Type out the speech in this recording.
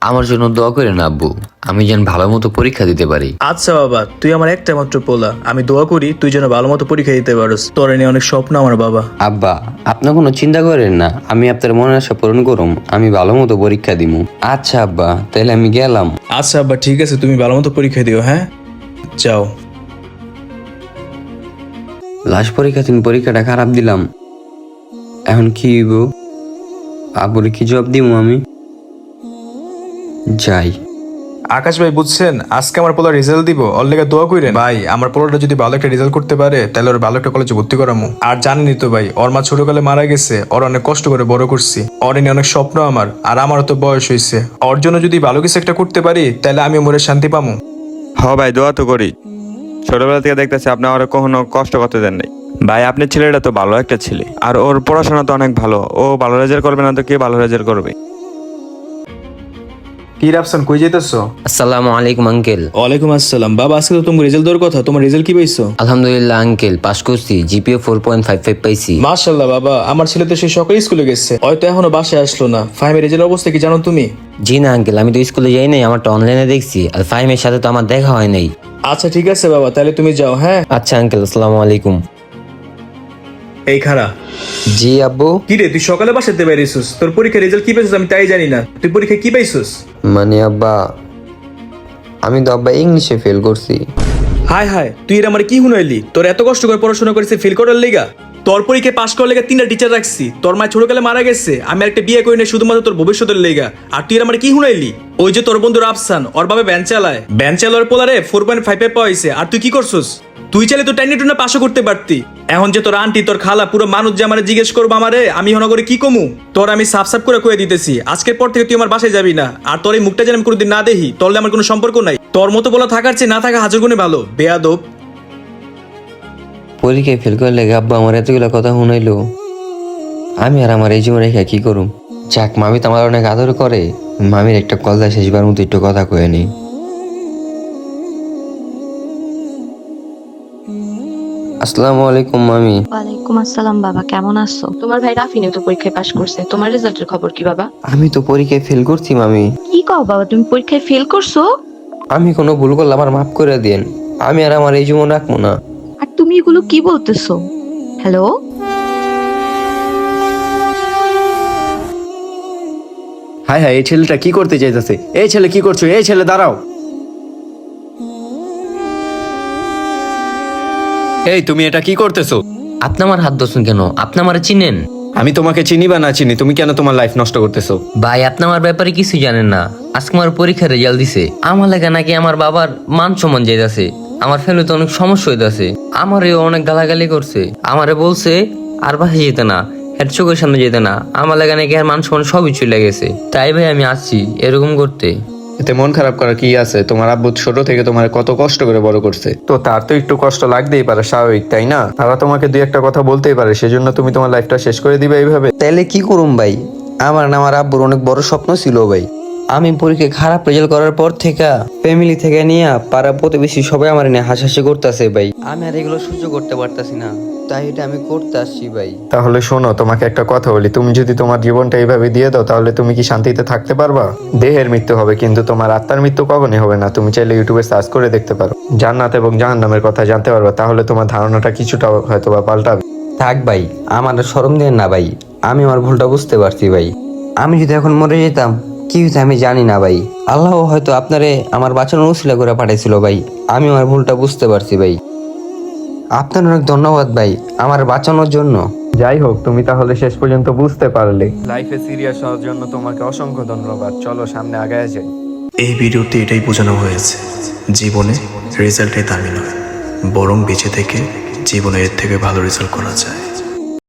আমার জন্য দোয়া করেন আব্বু, আমি যেন ভালো মতো পরীক্ষা দিতে পারি। আচ্ছা বাবা, তুই আমার একটা মাত্র পোলা, আমি দোয়া করি তুই যেন ভালো মতো পরীক্ষা দিতে পারস। তোর নিয়ে অনেক স্বপ্ন আমার বাবা। আব্বা, আপনি কোনো চিন্তা করেন না, আমি আপনার মনের আশা পূরণ করুম, আমি ভালো মতো পরীক্ষা দিব। আচ্ছা আব্বা, তাহলে আমি গেলাম। আচ্ছা আব্বা, ঠিক আছে, তুমি ভালো মতো পরীক্ষা দিও। হ্যাঁ, যাও। লাস্ট পরীক্ষা দিন পরীক্ষাটা খারাপ দিলাম, এখন কি হইব? আব্বুরে কি জবাব দিব আমি? যাই। আকাশ ভাই, বুঝছেন, আজকে আমার পোলা রেজাল্ট দিব, ওর লেগে দোয়া কইরেন ভাই। আমার পোলাটা যদি ভালো একটা রেজাল্ট করতে পারে তাহলে ওর ভালো একটা কলেজে ভর্তি করামু। আর জানেনই তো ভাই, ওর মা ছোটকালে মারা গেছে, ওর অনেক কষ্ট করে বড় করছি, ওর নিয়ে অনেক স্বপ্ন আমার, আর আমারও তো বয়স হয়েছে। ওর জন্য যদি ভালো কিছু একটা করতে পারি তাহলে আমি মরে শান্তি পামু। হ ভাই, দোয়া তো করি। ছোটবেলা থেকে দেখতেছি আপনি আমার কখনো কষ্ট করতে দেন নাই ভাই। আপনার ছেলেটা তো ভালো একটা ছেলে, আর ওর পড়াশোনা তো অনেক ভালো। ও ভালো রেজাল্ট করবে না তো কে ভালো রেজাল্ট করবে? কি রাফসান, কই যাইতেছো? আসসালামু আলাইকুম আঙ্কেল। ওয়ালাইকুম আসসালাম। বাবা, আজকে তো তোমার রেজাল্ট দেওয়ার কথা, তোমার রেজাল্ট কি পাইছো? আলহামদুলিল্লাহ আঙ্কেল, পাস করছি, জিপিএ 4.55 পাইছি। মাশাআল্লাহ বাবা, আমার ছেলে তো সেই সকালে স্কুলে গেছে, হয়তো এখনো বাসায় আসলো না। ফাহিমের রেজাল্ট অবস্থা কি জানো তুমি? জি না আঙ্কেল, আমি তো স্কুলে যাই নাই, আমারটা অনলাইনে দেখছি, আর ফাহিমের সাথে তো আমার দেখা হয় নাই। আচ্ছা ঠিক আছে বাবা, তাহলে তুমি যাও। হ্যাঁ, আচ্ছা আঙ্কেল, আসসালামু আলাইকুম। এই খারা। জি আব্বু। কি রে, তুই সকালে বাসাতে বেরিয়েছিস, তোর পরীক্ষার রেজাল্ট কি পাইছিস আমি তাই জানি না। তুই পরীক্ষায় কি পাইছিস? মানে আব্বা, আমি তো আব্বা ইংলিশে ফেল করছি। হায় হায়, তুই এর আমার কি হুনাইলি? তোর এত কষ্ট করে পড়াশোনা করেছে ফেল করার লেগা? তোর পরীক্ষায় পাশ করার লেগা 3টা টিচার রাখছি। তোর মা ছোটকালে মারা গেছে, আমি একটা বিয়ে করি না শুধুমাত্র তোর ভবিষ্যতের লেগা। আর তুই এর আমার কি হুনাইলি? ওই যে তোর বন্ধু রাফসান, ওর বাবা ভ্যান চালায়, ভ্যান চালার পোলারে 4.5 পাইছে, আর তুই কি করছিস? তুই চাইলে তো 10 পাশও করতে পারতি। এখন যে তোর আন্টি, তোর খালা, পুরো মানুষ যে আমারে জিজ্ঞেস করবো আমারে, আমি হনগরে কি কমু? তোর আমি সাফ সাফ করে কয়ে দিতেছি, আজকের পর থেকে তুই আমার বাসায় যাবি না। আর তোর এই মুখটা যেন আমি কোনোদিন না দেখি, তোর আমার কোনো সম্পর্ক নাই। তোর মতো বলা থাকার চেয়ে না থাকা হাজার গুণে ভালো, বেয়াদব। পরীক্ষায় ফেল করলে আব্বা আমার এতগুলো কথা শুনাইলো, আমি আর আমার এই জীবনে রেখা কি করুম? যাক, মামি তো আমার অনেক আদর করে, মামির একটা কল দেয় শেষবার মতো একটু কথা কয়ে নি। আসসালামু আলাইকুম মামি। ওয়ালাইকুম আসসালাম বাবা, কেমন আছো? তোমার ভাই রাফিনে তো পরীক্ষায় পাশ করছে, তোমার রেজাল্টের খবর কি বাবা? আমি তো পরীক্ষায় ফেল করছি মামি। কি কও বাবা, তুমি পরীক্ষায় ফেল করছো? আমি কোনো ভুল করলে আমার মাফ করে দিন, আমি আর আমার এই জীবন রাখবো না। আর তুমি এগুলো কি বলতেছো? হ্যালো, হায় হায়, এই ছেলেটা কি করতে চাইতেছে? এই ছেলে কি করছো? এই ছেলে দাঁড়াও। এই তুমি এটা কি করতেছো? আপনি আমার হাত ধরছেন কেন? আপনি আমার চিনেন? আমি তোমাকে চিনি বা না চিনি, তুমি কেন তোমার লাইফ নষ্ট করতেছো? ভাই, আপনি আমার ব্যাপারে কিছু জানেন না। আজকে আমার পরীক্ষার রেজাল্ট দিছে, আমার লাগে নাকি আমার বাবার মান সম্মান যাইতাছে, আমার ফ্যামিলিতে অনেক সমস্যা হইতাছে, আমারে অনেক গালাগালি করছে, আমারে বলছে আর বাসায় যেতে না, এর চোখের সামনে যেতে না, আমার লাগে নাকি আর মান সম্মান সবই চলে গেছে। তাই ভাই আমি আসছি এরকম করতে। এতে মন খারাপ করার কি আছে? তোমার আব্বু ছোট থেকে তোমার কত কষ্ট করে বড় করছে, তো তার তো একটু কষ্ট লাগতেই পারে, স্বাভাবিক তাই না? তারা তোমাকে দুই একটা কথা বলতেই পারে, সেজন্য তুমি তোমার লাইফটা শেষ করে দিবে এইভাবে? তাইলে কি করুম ভাই? আমার না আমার আব্বুর অনেক বড় স্বপ্ন ছিল ভাই। আমি পরীক্ষায় খারাপ রেজাল্ট করার পর থেকে ফ্যামিলি থেকে নিয়ে পাড়া প্রতিবেশী সবাই আমার নিয়ে হাসাহাসি করতেছে ভাই। আমি আর এগুলো সহ্য করতে পারতাছি না, তাই এটা আমি করতে আসছি ভাই। তাহলে শোনো, তোমাকে একটা কথা বলি, তুমি যদি তোমার জীবনটা এইভাবে দিয়ে দাও তাহলে তুমি কি শান্তিতে থাকতে পারবা? দেহের মৃত্যু হবে কিন্তু তোমার আত্মার মৃত্যু কখনই হবে না। তুমি চাইলে ইউটিউবে সার্চ করে দেখতে পারো, জান্নাত এবং জাহান্নামের কথা জানতে পারবা, তাহলে তোমার ধারণাটা কিছুটা হয়তো বা পাল্টাবে। থাক ভাই, আমার শরম দেন না ভাই, আমি আমার ভুলটা বুঝতে পারছি ভাই। আমি যদি এখন মরে যেতাম কি হইতো আমি জানি না ভাই, আল্লাহ হয়তো আপনারে আমার বাঁচানোর উসিলা করে পাঠাইছিল ভাই। আমি আমার ভুলটা বুঝতে পারছি ভাই, আপনার অনেক ধন্যবাদ ভাই আমার বাঁচানোর জন্য। যাই হোক, তুমি তাহলে শেষ পর্যন্ত বুঝতে পারলে। লাইফে সিরিয়াস হওয়ার জন্য তোমাকে অসংখ্য ধন্যবাদ। চলো সামনে আগায় যাই। এই ভিডিওতে এটাই বোঝানো হয়েছে, জীবনে রেজাল্টে দামি নয়, বরং বেঁচে থেকে জীবনে এর থেকে ভালো রেজাল্ট করা যায়।